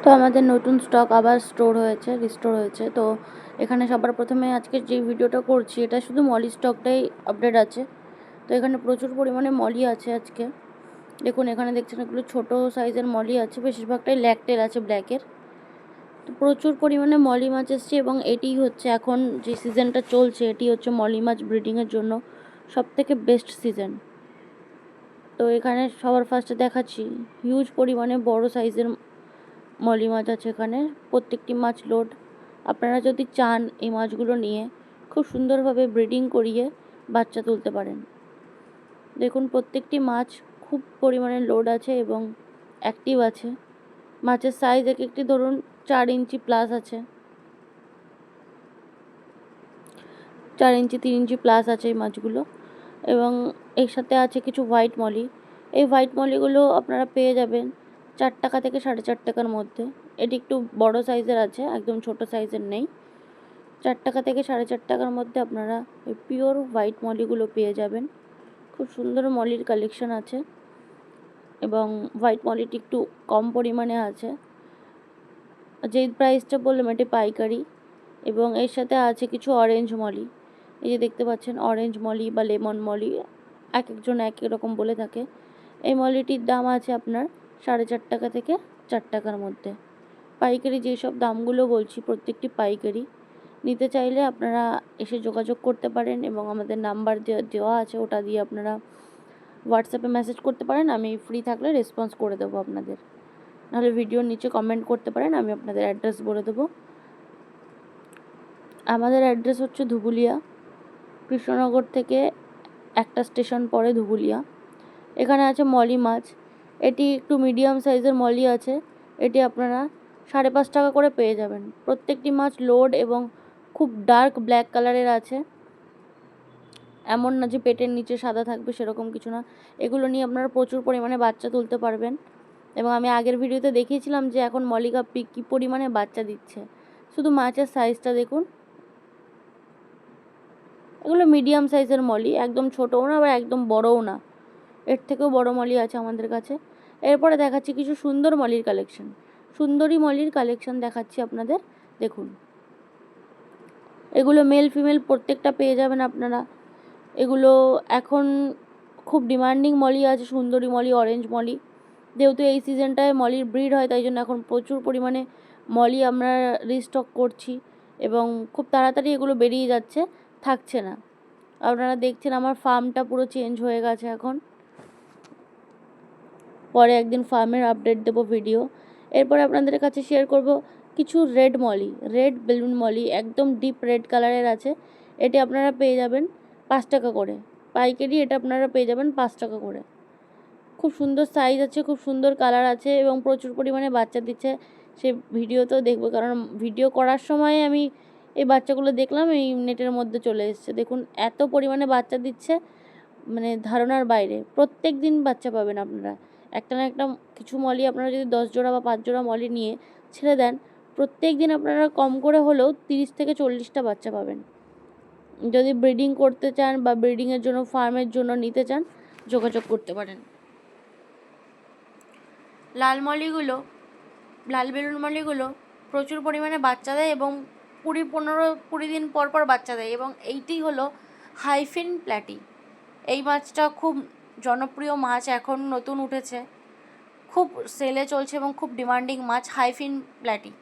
তো আমাদের নতুন স্টক আবার রিস্টোর হয়েছে। তো এখানে সবার প্রথমে আজকে যে ভিডিওটা করছি এটা শুধু মলি স্টকটাই আপডেট আছে। তো এখানে প্রচুর পরিমাণে মলি আছে আজকে। দেখুন এখানে দেখছেন এগুলো ছোটো সাইজের মলি আছে, বেশিরভাগটাই ল্যাকটেল আছে ব্ল্যাকের। তো প্রচুর পরিমাণে মলি মাছ এসছে এবং এটি হচ্ছে এখন যে সিজনটা চলছে এটি হচ্ছে মলি মাছ ব্রিডিংয়ের জন্য সবথেকে বেস্ট সিজন। তো এখানে সবার ফার্স্টে দেখাচ্ছি হিউজ পরিমাণে বড় সাইজের মলি মাছ আছে এখানে। প্রত্যেকটি মাছ লোড। আপনারা যদি চান এই মাছগুলো নিয়ে খুব সুন্দরভাবে ব্রিডিং করিয়ে বাচ্চা তুলতে পারেন। দেখুন প্রত্যেকটি মাছ খুব পরিমাণে লোড আছে এবং অ্যাক্টিভ আছে। মাছের সাইজ এক একটি ধরুন 4 ইঞ্চি প্লাস আছে, 4 ইঞ্চি 3 ইঞ্চি প্লাস আছে এই মাছগুলো। এবং এর সাথে আছে কিছু হোয়াইট মলি। এই হোয়াইট মলিগুলো আপনারা পেয়ে যাবেন 4 টাকা থেকে 4.5 টাকার মধ্যে। এটি একটু বড় সাইজের আছে, একদম ছোট সাইজের নেই। 4 টাকা থেকে 4.5 টাকার মধ্যে আপনারা এই পিওর হোয়াইট মলিগুলো পেয়ে যাবেন। খুব সুন্দর মলির কালেকশন আছে এবং হোয়াইট মলিটি একটু কম পরিমাণে আছে। যেই প্রাইসটা বললাম এটি পাইকারি। এবং এর সাথে আছে কিছু অরেঞ্জ মলি। এই যে দেখতে পাচ্ছেন অরেঞ্জ মলি বা লেমন মলি, এক একজন এক এক রকম বলে থাকে। এই মলিটির দাম আছে আপনার 4.5 টাকা থেকে 4 টাকার মধ্যে। পাইকারি যেসব দামগুলো বলছি প্রত্যেকটি পাইকারি। নিতে চাইলে আপনারা এসে যোগাযোগ করতে পারেন এবং আমাদের নাম্বার দেওয়া আছে, ওটা দিয়ে আপনারা হোয়াটসঅ্যাপে মেসেজ করতে পারেন। আমি ফ্রি থাকলে রেসপন্স করে দেবো আপনাদের, নাহলে ভিডিওর নিচে কমেন্ট করতে পারেন, আমি আপনাদের অ্যাড্রেস বলে দেবো। আমাদের অ্যাড্রেস হচ্ছে ধুবুলিয়া, কৃষ্ণনগর থেকে একটা স্টেশন পরে ধুবুলিয়া। এখানে আছে মলি মাছ। এটি একটু মিডিয়াম সাইজের মলি আছে। এটি আপনারা 5.5 টাকা করে পেয়ে যাবেন। প্রত্যেকটি মাছ লোড এবং খুব ডার্ক ব্ল্যাক কালারের আছে। এমন না যে পেটের নিচে সাদা থাকবে, সেরকম কিছু না। এগুলো নিয়ে আপনারা প্রচুর পরিমাণে বাচ্চা তুলতে পারবেন। এবং আমি আগের ভিডিওতে দেখিয়েছিলাম যে এখন মলি গাপ্পি কী পরিমাণে বাচ্চা দিচ্ছে। শুধু মাছের সাইজটা দেখুন। এগুলো মিডিয়াম সাইজের মলি, একদম ছোটও না আবার একদম বড়ও না, এর থেকেও বড় মলি আছে আমাদের কাছে। এরপরে দেখাচ্ছি কিছু সুন্দর মলির কালেকশন, সুন্দরী মলির কালেকশন দেখাচ্ছি আপনাদের। দেখুন এগুলো মেল ফিমেল প্রত্যেকটা পেয়ে যাবেন আপনারা। এগুলো এখন খুব ডিমান্ডিং মলি আছে, সুন্দরী মলি, অরেঞ্জ মলি। যেহেতু এই সিজনটায় মলির ব্রিড হয় তাই জন্য এখন প্রচুর পরিমাণে মলি আমরা রিস্টক করছি এবং খুব তাড়াতাড়ি এগুলো বেরিয়ে যাচ্ছে, থাকছে না। আপনারা দেখছেন আমার ফার্মটা পুরো চেঞ্জ হয়ে গেছে এখন। পরে একদিন ফার্মের আপডেট দেবো ভিডিও। এরপরে আপনাদের কাছে শেয়ার করব কিছু red Moli, red balloon Moli, একদম ডিপ রেড কালারের আছে। এটি আপনারা পেয়ে যাবেন 5 টাকা করে পাইকারি। এটা আপনারা পেয়ে যাবেন 5 টাকা করে। খুব সুন্দর সাইজ আছে, খুব সুন্দর কালার আছে এবং প্রচুর পরিমাণে বাচ্চা দিচ্ছে। সে ভিডিওতেও দেখবো, কারণ ভিডিও করার সময় আমি এই বাচ্চাগুলো দেখলাম, এই নেটের মধ্যে চলে এসেছে। দেখুন এত পরিমাণে বাচ্চা দিচ্ছে, মানে ধারণার বাইরে। প্রত্যেক দিন বাচ্চা পাবেন আপনারা। একটা না একটা কিছু মলি আপনারা যদি 10 জোড়া বা 5 জোড়া মলি নিয়ে ছেড়ে দেন, প্রত্যেক দিন আপনারা কম করে হলেও 30 থেকে 40টা বাচ্চা পাবেন। যদি ব্রিডিং করতে চান বা ব্রিডিংয়ের জন্য ফার্মের জন্য নিতে চান, যোগাযোগ করতে পারেন। লাল মলিগুলো, লাল বেলুন মলিগুলো প্রচুর পরিমাণে বাচ্চা দেয় এবং 15-20 দিন পর পর বাচ্চা দেয়। এবং এইটি হলো হাইফিন প্ল্যাটি। এই মাছটা খুব জনপ্রিয় মাছ, এখন নতুন উঠেছে, খুব সেলে চলছে এবং খুব ডিমান্ডিং মাছ হাইফিন প্ল্যাটি।